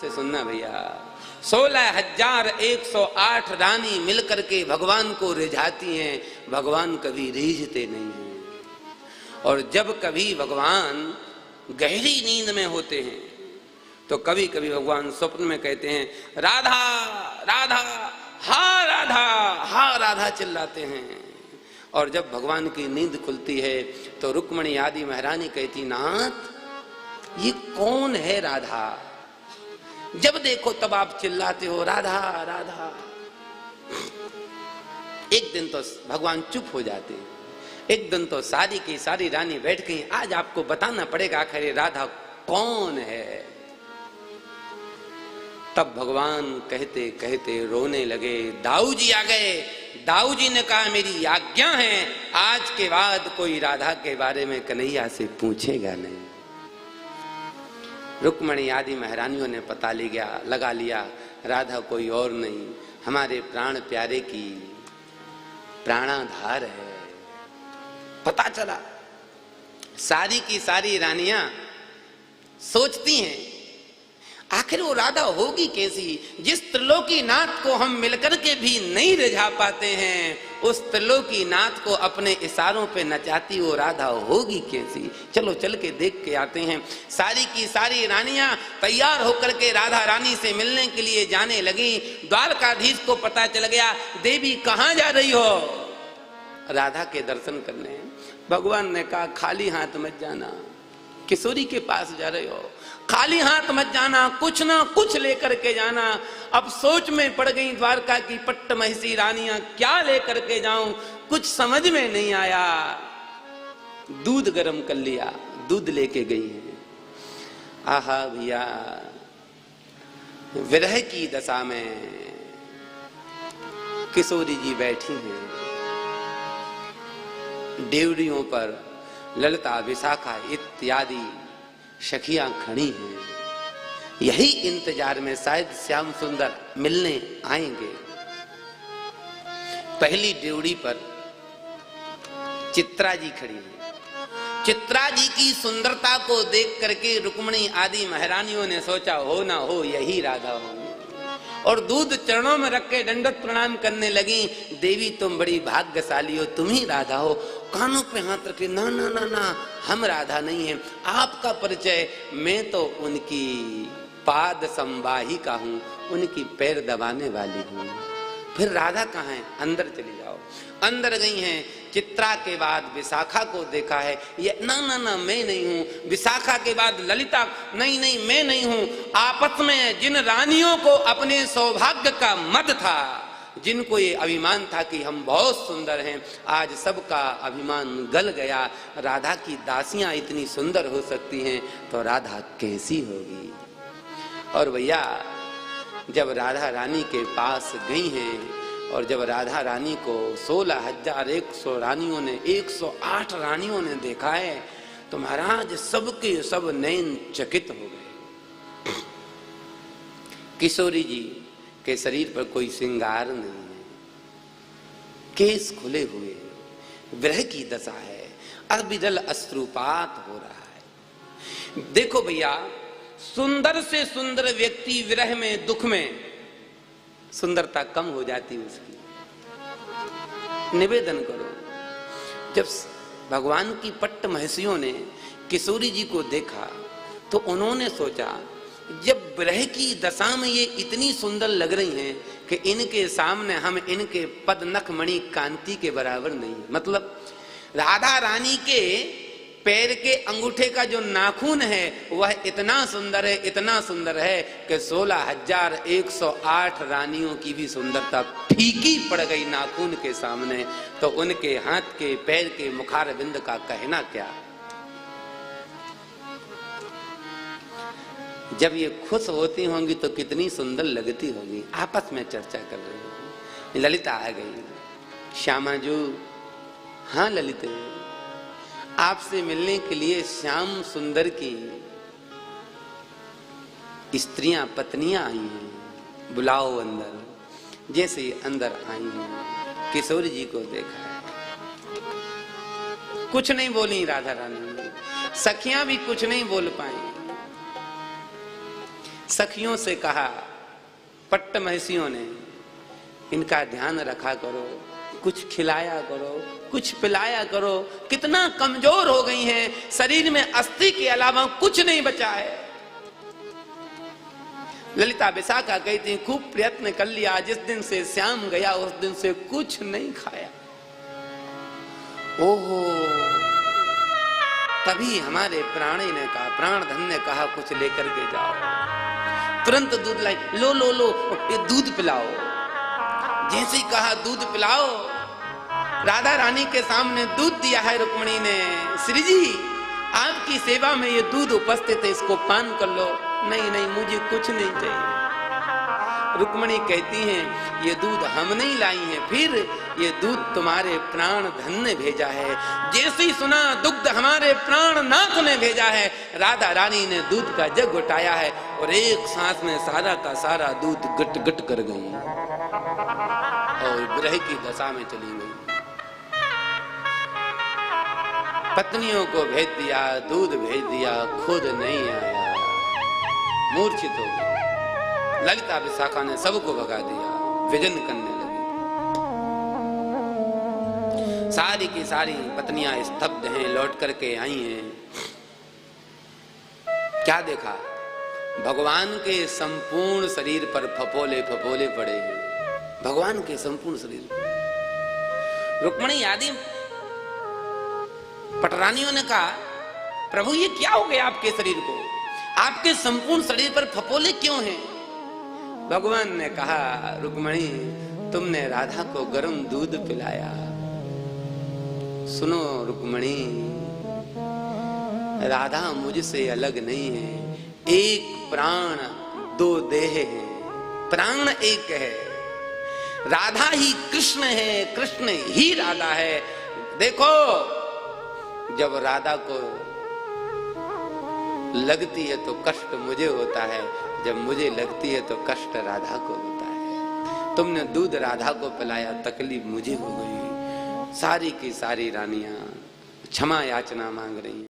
से सुनना भैया, 16,108 रानी मिलकर के भगवान को रिझाती हैं, भगवान कभी रीझते नहीं हैं। और जब कभी भगवान गहरी नींद में होते हैं तो कभी कभी भगवान स्वप्न में कहते हैं राधा राधा हा राधा, हा राधा चिल्लाते हैं। और जब भगवान की नींद खुलती है तो रुक्मणी आदि महारानी कहती नाथ ये कौन है राधा, जब देखो तब आप चिल्लाते हो राधा राधा। एक दिन तो भगवान चुप हो जाते हैं, एक दिन तो सारी की सारी रानी बैठ गई, आज आपको बताना पड़ेगा आखिर राधा कौन है। तब भगवान कहते कहते रोने लगे। दाऊ जी आ गए। दाऊ जी ने कहा मेरी आज्ञा है, आज के बाद कोई राधा के बारे में कन्हैया से पूछेगा नहीं। रुक्मणी आदि महारानियों ने पता लगा लिया राधा कोई और नहीं, हमारे प्राण प्यारे की प्राणाधार है। पता चला सारी की सारी रानियां सोचती हैं आखिर वो राधा होगी कैसी, जिस त्रिलोकी नाथ को हम मिलकर के भी नहीं रिझा पाते हैं, उस त्रिलोकी नाथ को अपने इशारों पे नचाती वो राधा होगी कैसी। चलो चल के देख के आते हैं। सारी की सारी रानियां तैयार होकर के राधा रानी से मिलने के लिए जाने लगी। द्वारकाधीश को पता चल गया देवी कहाँ जा रही हो, राधा के दर्शन करने। भगवान ने कहा खाली हाथ मत जाना, किशोरी के पास जा रहे हो, खाली हाथ मत जाना, कुछ ना कुछ लेकर के जाना। अब सोच में पड़ गई द्वारका की पट्ट महिषी रानियां, क्या लेकर के जाऊं, कुछ समझ में नहीं आया। दूध गर्म कर लिया, दूध लेके गई है। आहा भैया, विरह की दशा में किशोरी जी बैठी हैं, डेवड़ियों पर ललिता विशाखा इत्यादि सखियां खड़ी हैं। यही इंतजार में शायद श्याम सुंदर मिलने आएंगे। पहली ड्योढ़ी पर चित्रा जी खड़ी है। चित्रा जी की सुंदरता को देख करके रुक्मणी आदि महारानियों ने सोचा हो ना हो यही राधा होंगी, और दूध चरणों में रख के दंडवत प्रणाम करने लगी। देवी तुम बड़ी भाग्यशाली हो, तुम ही राधा हो। कानों पे हाथ रखे, ना ना ना ना, हम राधा नहीं हैं। आपका परिचय, मैं तो उनकी पाद संवाहिका हूँ, उनकी पैर दबाने वाली हूँ। फिर राधा कहाँ है, अंदर चली जाओ। अंदर गई हैं। चित्रा के बाद विशाखा को देखा है, ये ना ना ना मैं नहीं हूँ। विशाखा के बाद ललिता, नहीं नहीं मैं नहीं हूँ। आपस में जिन रानियों को अपने सौभाग्य का मद था, जिनको ये अभिमान था कि हम बहुत सुंदर हैं, आज सबका अभिमान गल गया। राधा की दासियां इतनी सुंदर हो सकती हैं तो राधा कैसी होगी। और भैया जब राधा रानी के पास गई हैं और जब राधा रानी को 16,100 रानियों ने 108 रानियों ने देखा है तो महाराज सबके सब नयन चकित हो गए। किशोरी जी के शरीर पर कोई श्रृंगार नहीं है, केस खुले हुए, विरह की दशा है, अविरल अश्रुपात हो रहा है। देखो भैया, सुंदर से सुंदर व्यक्ति विरह में, दुख में सुंदरता कम हो जाती है उसकी। निवेदन करो, जब भगवान की पट्ट महर्षियों ने किशोरी जी को देखा तो उन्होंने सोचा जब विरह की दशा में ये इतनी सुंदर लग रही हैं कि इनके सामने हम इनके पद नख मणि कांति के बराबर नहीं। मतलब राधा रानी के पैर के अंगूठे का जो नाखून है वह इतना सुंदर है, इतना सुंदर है कि 16,108 रानियों की भी सुंदरता फीकी पड़ गई नाखून के सामने। तो उनके हाथ के पैर के मुखार बिंद का कहना क्या। जब ये खुश होती होंगी तो कितनी सुंदर लगती होगी। आपस में चर्चा कर रही होंगी। ललिता आ गई। श्यामा जो, हाँ ललिता, आपसे मिलने के लिए श्याम सुंदर की स्त्रियां पत्नियां आई हैं, बुलाओ अंदर। जैसे अंदर आई हैं किशोरी जी को देखा है, कुछ नहीं बोली राधा रानी, सखियां भी कुछ नहीं बोल पाई। सखियों से कहा, पट्ट महसियों ने, इनका ध्यान रखा करो, कुछ खिलाया करो, कुछ पिलाया करो, कितना कमजोर हो गई हैं, शरीर में अस्थि के अलावा कुछ नहीं बचा है। ललिता विशाखा कहती, खूब प्रयत्न कर लिया, जिस दिन से श्याम गया उस दिन से कुछ नहीं खाया। ओहो, तभी हमारे प्राणी ने कहा, प्राणधन ने कहा, कुछ लेकर के जाओ। तुरंत दूध लाई, लो लो लो, ये दूध पिलाओ। जैसे ही कहा दूध पिलाओ, राधा रानी के सामने दूध दिया है रुक्मिणी ने। श्री जी, आपकी सेवा में ये दूध उपस्थित है, इसको पान कर लो। नहीं नहीं, मुझे कुछ नहीं चाहिए। रुक्मिणी कहती हैं, ये दूध हम नहीं लाई हैं, फिर ये दूध तुम्हारे प्राण धन ने भेजा है। जैसे ही सुना दुग्ध हमारे प्राण नाथ ने भेजा है, राधा रानी ने दूध का जग उठाया है और एक सांस में सारा का सारा दूध गट गट कर गई और विरह की दशा में चली गई। पत्नियों को भेज दिया, दूध भेज दिया, खुद नहीं आया, मूर्छित हो गई। ललिता विशाखा ने सबको भगा दिया, विजन करने लगी। सारी की सारी पत्नियां स्तब्ध हैं, लौट करके आई हैं। क्या देखा? भगवान के संपूर्ण शरीर पर फपोले फपोले पड़े हैं, भगवान के संपूर्ण शरीर पर। रुक्मिणी आदि पटरानियों ने कहा, प्रभु ये क्या हो गया आपके शरीर को? आपके संपूर्ण शरीर पर फपोले क्यों हैं? भगवान ने कहा, रुक्मिणी तुमने राधा को गर्म दूध पिलाया। सुनो रुक्मिणी, राधा मुझसे अलग नहीं है, एक प्राण दो देह है, प्राण एक है। राधा ही कृष्ण है, कृष्ण ही राधा है। देखो, जब राधा को लगती है तो कष्ट मुझे होता है, जब मुझे लगती है तो कष्ट राधा को होता है। तुमने दूध राधा को पिलाया, तकलीफ मुझे हो गई। सारी की सारी रानियां क्षमा याचना मांग रही हैं।